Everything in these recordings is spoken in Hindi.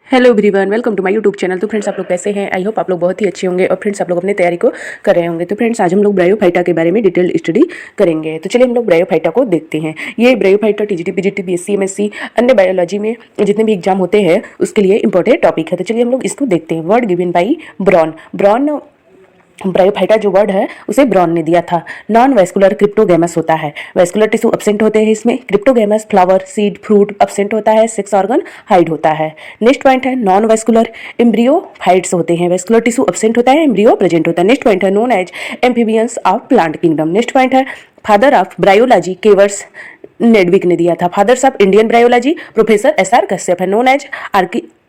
Hello everyone, welcome to my YouTube channel. तो फ्रेंड्स, आप लोग कैसे हैं? आई होप आप लोग बहुत ही अच्छे होंगे और फ्रेंड्स आप लोग अपनी तैयारी को कर रहे होंगे। तो फ्रेंड्स, आज हम लोग ब्रायोफाइटा के बारे में डिटेल स्टडी करेंगे। तो चलिए हम लोग ब्रायोफाइटा को देखते हैं। ये bryophyta TGT, PGT, BSc, MSc, अन्य बायोलॉजी में जितने भी एग्जाम होते हैं उसके लिए इंपॉर्टेंट टॉपिक है। तो चलिए हम लोग इसको देखते हैं। Word given by Braun. Bryophyta जो वर्ड है उसे ब्रॉन ने दिया था। नॉन वेस्कुलर क्रिप्टोगैमस होता है। वेस्कुलर टिश्यू एब्सेंट होते हैं इसमें। Cryptogams flower, seed, fruit absent होता है। सेक्स ऑर्गन हाइड होता है। नेक्स्ट पॉइंट है नॉन वेस्कुलर एम्ब्रियोफाइट्स होते हैं। वेस्कुलर टिश्यू एब्सेंट होता है, एम्ब्रियो प्रेजेंट होता है। नेक्स्ट पॉइंट है known as amphibians of plant kingdom. Next point है फादर ऑफ ब्रायोलॉजी केवर्स नेडविक ने दिया था। Fathers of Indian bryology professor SR Kashyap है। नोन एज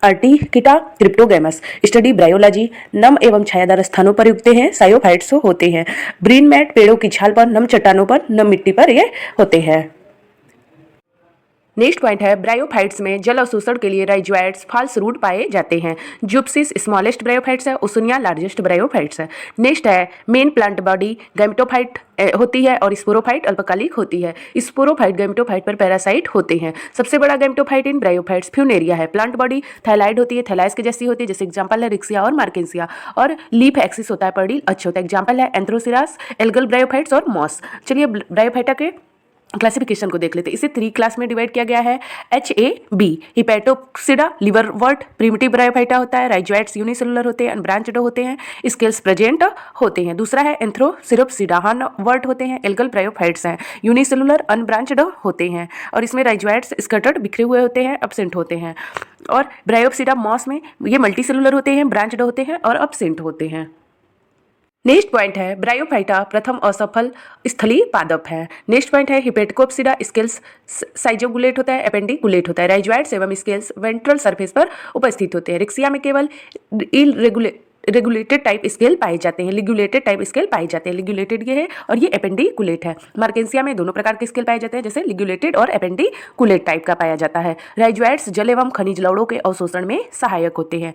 आर्टिकिटा क्रिप्टोगैमस। Study bryology. नम एवं छायादार स्थानों पर उगते हैं, सायोफाइट्स होते हैं। ब्रीन मैट पेड़ों की छाल पर, नम चट्टानों पर, नम मिट्टी पर ये होते हैं। नेक्स्ट पॉइंट है ब्रायोफाइट्स में जल अवशोषण के लिए राइजोइड्स, फाल्स रूट पाए जाते हैं। जुप्सिस स्मॉलेस्ट ब्रायोफाइट्स है। ओसुनिया लार्जेस्ट ब्रायोफाइट्स है। नेक्स्ट है मेन प्लांट बॉडी गैमेटोफाइट होती है और स्पोरोफाइट अल्पकालिक होती है। स्पोरोफाइट गैमेटोफाइट पर पैरासाइट होते हैं। सबसे बड़ा गैमेटोफाइट इन ब्रायोफाइट्स फ्यूनेरिया है। प्लांट बॉडी थैलाइड होती है, थैलाइस की जैसी होती है, जैसे एग्जांपल है रिक्सिया और मार्केंसिया। और लीफ एक्सिस होता है, पर्डिल अच्छा होता है। एग्जांपल है एंथ्रोसिरास, एल्गल ब्रायोफाइट्स और मॉस। चलिए ब्रायोफाइटा के क्लासिफिकेशन को देख लेते हैं। इसे 3 क्लास में डिवाइड किया गया है। HAB हिपैटोप्सिडा लिवरवर्ट प्रिमिटिव ब्रायोफाइटा होता है। राइजोइड्स यूनिसेलुलर होते हैं, अनब्रांच्ड होते हैं, स्केल्स प्रेजेंट होते हैं। दूसरा है एंथ्रोसिरोप्सिडा हर्नवर्ट होते हैं, एल्गल ब्रायोफाइट्स हैं, यूनिसेलुलर अनब्रांच्ड होते हैं और इसमें राइजोइड्स स्कैटर्ड बिखरे हुए होते हैं, एब्सेंट होते हैं। और ब्रायोप्सिडा मॉस में ये मल्टीसेलुलर होते हैं, ब्रांच्ड होते हैं और एब्सेंट होते हैं। नेक्स्ट पॉइंट है ब्रायोफाइटा प्रथम असफल स्थलीय पादप है। नेक्स्ट पॉइंट है हिपेटकोप्सिडा स्केल्स साइजोगुलेट होता है, एपेंडिकुलेट होता है। राइजोइड्स एवं स्केल्स वेंट्रल सरफेस पर उपस्थित होते हैं। रिक्सिया में केवल रेगुलेटेड टाइप स्केल पाए जाते हैं, लिगुलेटेड टाइप स्केल पाए जाते हैं। लिगुलेटेड ये है और ये एपेंडिकुलेट है। मार्केंसिया में दोनों प्रकार के स्केल पाए जाते हैं, जैसे लिगुलेटेड और एपेंडिकुलेट टाइप का पाया जाता है। राइजोइड्स जल एवं खनिज लवणों के अवशोषण में सहायक होते हैं।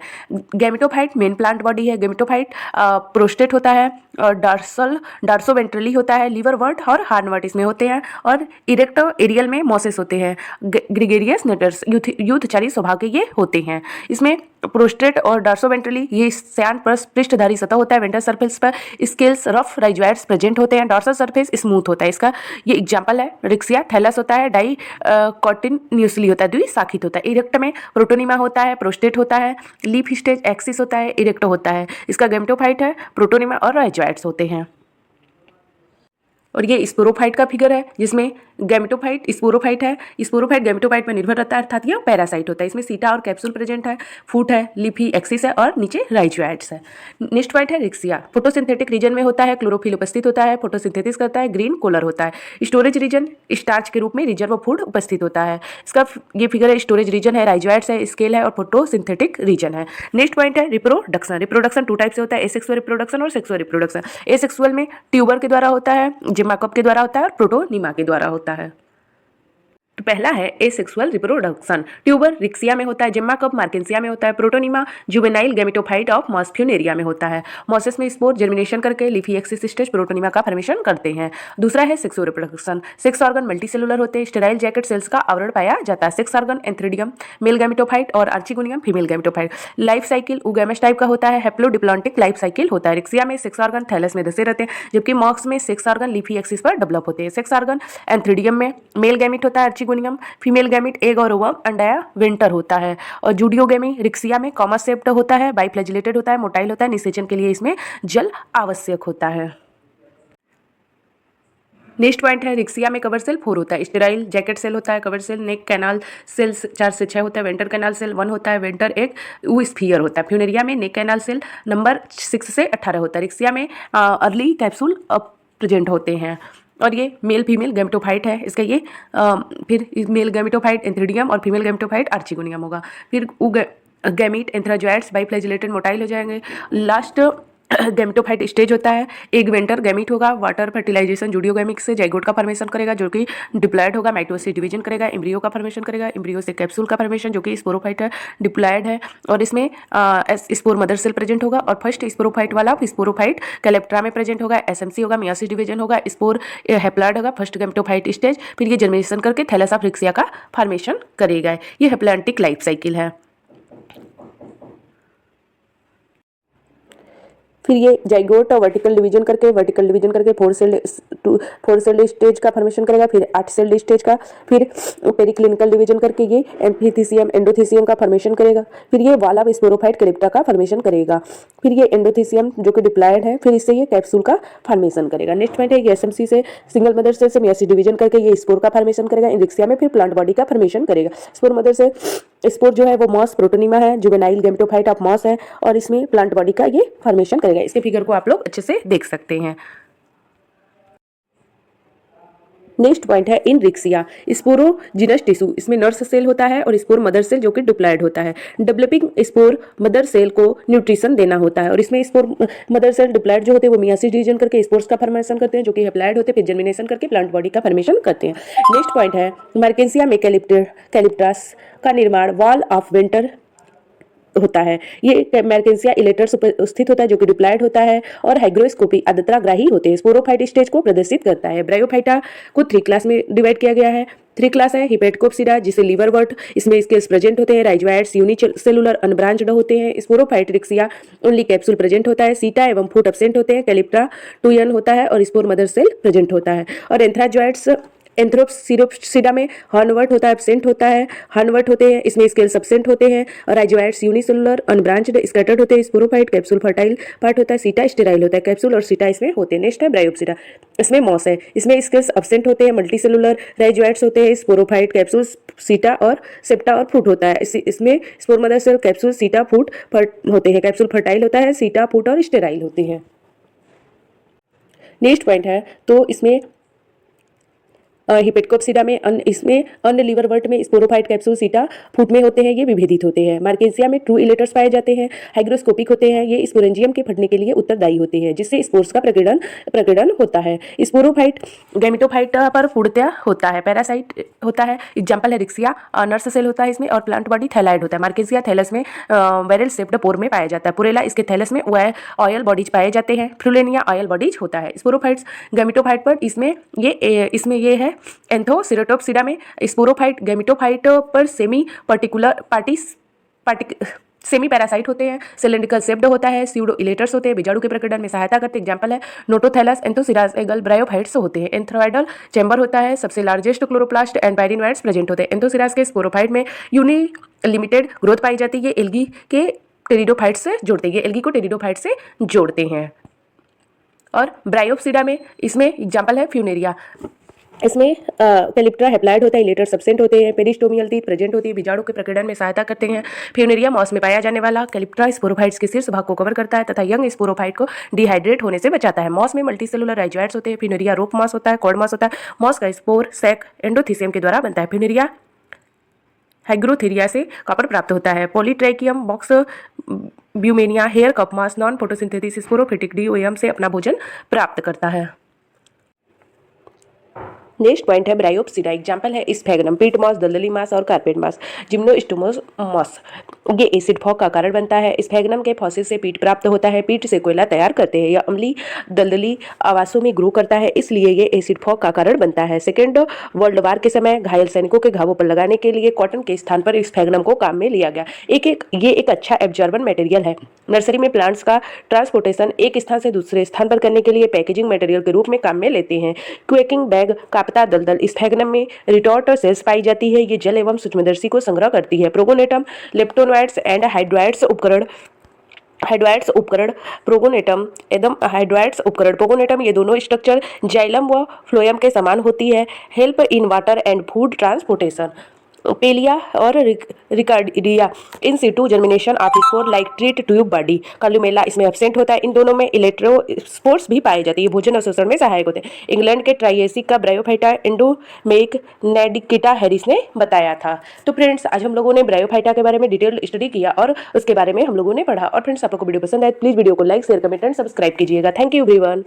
गैमेटोफाइट मेन प्लांट बॉडी है। गैमेटोफाइट प्रोस्टेट होता है और डार्सोवेंट्रली होता है। लीवरवर्ट और हार्नवर्ट इसमें होते हैं और इरेक्ट एरियल में मोसेस होते हैं। ग्रिगेरियस नेटर्स यूथचारी स्वभाव के ये होते हैं। इसमें प्रोस्टेट और डार्सोवेंट्रली ये श्यान पृष्ठधारी सतह होता है। वेंट्रल सरफेस पर स्केल्स रफ राइजोइड्स प्रेजेंट होते हैं। डॉर्सल सरफेस स्मूथ होता है। इसका ये एग्जांपल है रिक्सिया। थैलस होता है, डाई कॉन्टिन्यूसली होता है, द्विशाखित होता है। इरेक्ट में प्रोटोनिमा होता है, प्रोस्टेट होता है, लीफ स्टेज एक्सिस होता है, इरेक्ट होता है। इसका गैमेटोफाइट है, प्रोटोनिमा और राइजोइड्स होते हैं। और ये स्पोरोफाइट का फिगर है जिसमें गैमेटोफाइट स्पोरोफाइट है। स्पोरोफाइट गैमेटोफाइट पर निर्भर रहता है, अर्थात यह पैरासाइट होता है। इसमें सीटा और कैप्सूल प्रेजेंट है, फूट है, लीफी एक्सिस है और नीचे राइजोइड्स है। नेक्स्ट पॉइंट है रिक्सिया। फोटोसिंथेटिक रीजन में होता है, क्लोरोफिल उपस्थित होता है, फोटोसिंथेसिस करता है, ग्रीन कलर होता है। स्टोरेज रीजन स्टार्च के रूप में रिजर्व फूड उपस्थित होता है। इसका ये फिगर है, स्टोरेज रीजन है, राइजोइड्स है, स्केल है और फोटोसिंथेटिक रीजन है। नेक्स्ट पॉइंट है रिप्रोडक्शन। रिप्रोडक्शन 2 टाइप से होता है, एसेक्सुअल रिप्रोडक्शन और सेक्सुअल रिप्रोडक्शन। एसेक्सुअल में ट्यूबर के द्वारा होता है, जिम्मा कप के द्वारा होता है और प्रोटोनिमा के द्वारा होता है। तो पहला है एसेक्सुअल रिप्रोडक्शन। ट्यूबर रिक्सिया में होता है, जिम्मा कप मार्केंसिया में होता है, protonema juvenile gametophyte of moss funaria में होता है। मॉसेस में स्पोर जर्मिनेशन करके लीफी एक्सिस स्टेज प्रोटोनिमा का फॉर्मेशन करते हैं। दूसरा है sexual reproduction. Sex organ multicellular होते हैं, स्टेराइल जैकेट सेल्स का आवरण पाया जाता है। Sex organ antheridium male gametophyte और archegonium female gametophyte. Life cycle oogamous type का होता है, हैप्लोडिप्लॉन्टिक लाइफ साइकिल होता है। रिक्सिया में सेक्स ऑर्गन थैलस में धसे रहते हैं, जबकि मॉक्स में सेक्स ऑर्गन लीफी एक्सिस पर डेवलप होते हैं। सेक्स ऑर्गन एंथ्रीडियम में मेल गैमिट होता है, आर्चिगोनियम फीमेल गैमिट, एग और ओवम अंडाया विंटर होता है। और जूडियोगेमी रिक्सिया में कॉमस सेप्ट होता है, बाइफ्लैजिलेटेड होता है, मोटाइल होता है, निषेचन के लिए इसमें जल आवश्यक होता है। नेक्स्ट पॉइंट है रिक्सिया में कवर सेल 4 होता है, स्टेराइल जैकेट सेल होता है, कवर सेल, नेक कैनाल सेल्स 4 से 6 होता है, वेंटर कैनाल सेल 1 होता है, वेंटर एक वो स्फीयर होता है। फ्यूनेरिया में नेक कैनाल सेल नंबर 6 से 18 होता है। रिक्सिया में अर्ली कैप्सूल प्रेजेंट होते हैं और ये मेल फीमेल गैमेटोफाइट है। इसका ये फिर मेल गैमेटोफाइट एंथ्रीडियम और फीमेल गैमेटोफाइट आर्चिगोनियम होगा। फिर गैमीट एंथ्राजोइड्स बाइफ्लैजिलेटेड मोटाइल हो जाएंगे। लास्ट गैमेटोफाइट स्टेज होता है, एक वेंटर गैमीट होगा, वाटर फर्टिलाइजेशन जूडियोगैमिक से जाइगोट का फॉर्मेशन करेगा जो कि डिप्लॉयड होगा, माइटोसिस डिवीजन करेगा, एम्ब्रियो का फॉर्मेशन करेगा, एम्ब्रियो से कैप्सूल का फॉर्मेशन जो कि स्पोरोफाइट है, डिप्लॉयड है और इसमें स्पोर मदर सेल प्रेजेंट होगा और फर्स्ट स्पोरोफाइट वाला स्पोरोफाइट कैलेप्ट्रा में प्रेजेंट होगा, एसएमसी होगा, मियोसिस डिवीजन होगा, स्पोर हैप्लॉयड होगा, फर्स्ट गैमेटोफाइट स्टेज, फिर ये जर्मिनेशन करके थैलस ऑफ रिक्सिया का फॉर्मेशन करेगा। ये हैप्लॉन्टिक लाइफ साइकिल है। फिर ये जाइगोट वर्टिकल डिवीजन करके 4 सेल स्टेज का फॉर्मेशन करेगा, फिर 8 सेल स्टेज का, फिर पेरिक्लिनिकल डिवीजन करके ये एम्फिथीसियम एंडोथीसियम का फॉर्मेशन करेगा, फिर ये वाल ऑफ स्पोरोफाइट क्लिप्टा का फॉर्मेशन करेगा, फिर ये एंडोथीसियम जो कि डिप्लॉयड है, फिर इससे ये कैप्सूल का फॉर्मेशन करेगा। नेक्स्ट पॉइंट है ये एसएमसी से सिंगल मदर सेल से मेयोसिस डिवीजन करके ये स्पोर का फॉर्मेशन करेगा। इरिक्सिया में फिर प्लांट बॉडी का फॉर्मेशन करेगा। स्पोर मदर से स्पोर जो है वो मॉस प्रोटोनिमा है, जुवेनाइल गैमेटोफाइट ऑफ मॉस है, और इसमें प्लांट बॉडी का ये फॉर्मेशन करेगा। इसके फिगर को आप लोग अच्छे से देख सकते हैं। नेक्स्ट पॉइंट है इनरिक्सिया, स्पोरोजिनस टिश्यू, इसमें नर्स सेल होता है और स्पोर मदर सेल जो कि डिप्लॉयड होता है। डेवलपिंग स्पोर मदर सेल को न्यूट्रिशन देना होता है, और इसमें स्पोर मदर सेल डिप्लॉयड जो होते हैं वो मियासिस डिवीजन करके स्पोर्स का फॉर्मेशन करते हैं, जो कि हैप्लॉयड होते हैं, फिर जर्मिनेशन करके प्लांट बॉडी का फॉर्मेशन करते हैं। नेक्स्ट पॉइंट है मर्केंसिया में कैलिप्टस का निर्माण वॉल ऑफ विंटर होता है। ये मैर्केंसिया इलेटर्स स्थित होता है जो कि डिप्लॉयड होता है, और हाइग्रोस्कोपी आद्रताग्राही होते हैं। स्पोरोफाइट स्टेज को प्रदर्शित करता है। ब्रायोफाइटा को 3 क्लास में डिवाइड किया गया है। 3 क्लास है हिपेटकोप्सिडा जिसे लीवर वर्ट, इसमें स्केल्स प्रेजेंट होते हैं। राइजोइड्स यूनिसेलुलर अनब्रांच्ड होते हैं। Sporophyte Riccia only capsule present होता है। सीटा एवं फूट एब्सेंट होते हैं। कैलिप्टा 2n होता है और स्पोर मदर सेल प्रेजेंट होता है। और एंथ्राजोइड्स एंथ्रोप्सिडा में हर्नवर्ट होता है, एब्सेंट होता है, हर्नवर्ट होते हैं, इसमें स्केल्स एब्सेंट होते हैं। और राइजोइड्स यूनिसेलुलर अनब्रांच्ड स्कैटर्ड होते हैं। स्पोरोफाइट कैप्सूल फर्टाइल पार्ट होता है। सीटा स्टेराइल होता है। कैप्सूल और सीटा इसमें होते हैं। नेक्स्ट है ब्रायोप्सिडा, इसमें मॉस है, इसमें स्केल्स एब्सेंट होते हैं। मल्टीसेलुलर राइजोइड्स होते हैं। स्पोरोफाइट कैप्सूल सीटा और सेप्टा और फूट होता है। इसमें स्पोर मदर सेल कैप्सूल सीटा फूट होते हैं। कैप्सूल फर्टाइल होता है, सीटा फूट और स्टेराइल होते हैं। नेक्स्ट पॉइंट है तो इसमें हिपेटकोप्सिडा में इसमें अन्य लीवरवर्ट में स्पोरोफाइट कैप्सूल सीटा फूट में होते हैं, ये विभेदित होते हैं। मार्केंसिया में ट्रू इलेटर्स पाए जाते हैं, हाइग्रोस्कोपिक होते हैं, ये स्पोरेंजियम के फटने के लिए उत्तरदायी होते हैं, जिससे स्पोर्स का प्रकीर्णन होता है। स्पोरोफाइट गैमेटोफाइट पर पूर्णतया होता है, पैरासाइट होता है। एग्जाम्पल है रिक्सिया, नर्स सेल होता है इसमें, और प्लांट बॉडी थैलाइड होता है। मार्केंसिया थैलस में बैरल शेप्ड पोर में पाया जाता है। पुरेला इसके थैलस में ऑयल बॉडीज पाए जाते हैं। फ्लुलेनिया ऑयल बॉडीज होता है। स्पोरोफाइट्स गैमेटोफाइट पर इसमें ये है एंथोसिरोटोप्सिडा में। स्पोरोफाइट गैमेटोफाइट पर सेमी पैरासाइट होते हैं। सिलेंड्रिकल शेप्ड होता है। स्यूडो इलेटर्स होते हैं, बीजाणु के प्रकटन में सहायता करते हैं। एग्जांपल है नोटोथैलस, एंथोसिरास एगल, ब्रायोफाइट्स होते हैं। एंथ्रोइडल चैम्बर होता है, सबसे largest chloroplast and pyrenoids present होते हैं। एंथोसिरास के स्पोरोफाइट में यूनिलिमिटेड ग्रोथ पाई जाती है। एल्गी के टेरिडोफाइट से जोड़ते हैं, एल्गी को टेरिडोफाइट से जोड़ते हैं। और ब्रायोप्सिडा में इसमें एग्जाम्पल है फ्यूनेरिया, इसमें कैलिप्टा हैप्लॉयड होता है, इलेटर सब्सेंट होते हैं, पेरिस्टोमियल टीथ प्रेजेंट होती है, बीजाणु के प्रकीर्णन में सहायता करते हैं। फ्यूनेरिया मॉस में पाया जाने वाला कैलिप्टा स्पोरोफाइट्स के शीर्ष भाग को कवर करता है तथा यंग स्पोरोफाइट को डिहाइड्रेट होने से बचाता है। मॉस में मल्टीसेलुलर राइजोइड्स होते हैं। फ्यूनेरिया रोप मॉस होता है, कॉर्ड मॉस होता है। मॉस का स्पोर सैक एंडोथीसियम के द्वारा बनता है। फ्यूनेरिया हाइग्रोथीरिया से कॉपर प्राप्त होता है। Polytrichum Buxbaumia hair cup moss non photosynthesis sporophytic DOM से अपना भोजन प्राप्त करता है। नेक्स्ट पॉइंट है ब्रायोप्सिडा, एग्जाम्पल है स्फैग्नम, पीट मॉस, दलदली मास और कारपेट मास। जिम्नोस्टोमोस मॉस ये एसिड फॉग का कारण बनता है। स्फैग्नम के फॉसिल से पीट प्राप्त होता है। पीट से कोयला तैयार करते हैं। यह अम्ली दलदली आवासों में ग्रो करता है, इसलिए ये एसिड फॉग का कारण बनता है। सेकेंड वर्ल्ड वार के समय घायल सैनिकों के घावों पर लगाने के लिए कॉटन के स्थान पर स्फैग्नम को काम में लिया गया। ये एक अच्छा एब्जॉर्बेंट मटेरियल है। नर्सरी में प्लांट्स का ट्रांसपोर्टेशन एक स्थान से दूसरे स्थान पर करने के लिए पैकेजिंग मटेरियल के रूप में काम में लेते हैं। क्वेकिंग बैग कापता दलदल स्फैग्नम में रिटॉर्ट सेल्स पाई जाती है। ये जल एवं सूक्ष्मदर्शी को संग्रह करती है। प्रोगोनेटम लेप्टोनोइड्स एंड हाइड्रोइड्स उपकरण प्रोगोनेटम एवं हाइड्रोइड्स उपकरण प्रोगोनेटम ये दोनों स्ट्रक्चर जाइलम व फ्लोएम के समान होती है। Help in water and food transportation. Pellia और Riccardia in situ germination of spore like treat tube body. Columella इसमें एब्सेंट होता है। इन दोनों में इलेक्ट्रोस्पोर्स भी पाए जाते हैं, भोजन और शोषण में सहायक होते हैं। इंग्लैंड के ट्राइएसिक का ब्रायोफाइटा एंडोमेइक नेडिकिटा हैरिस ने बताया था। तो फ्रेंड्स आज हम लोगों ने ब्रायोफाइटा के बारे में डिटेल स्टडी किया और उसके बारे में हम लोगों ने पढ़ा। और फ्रेंड्स आप लोगों को वीडियो पसंद आए प्लीज वीडियो को like share comment and subscribe कीजिएगा। Thank you everyone.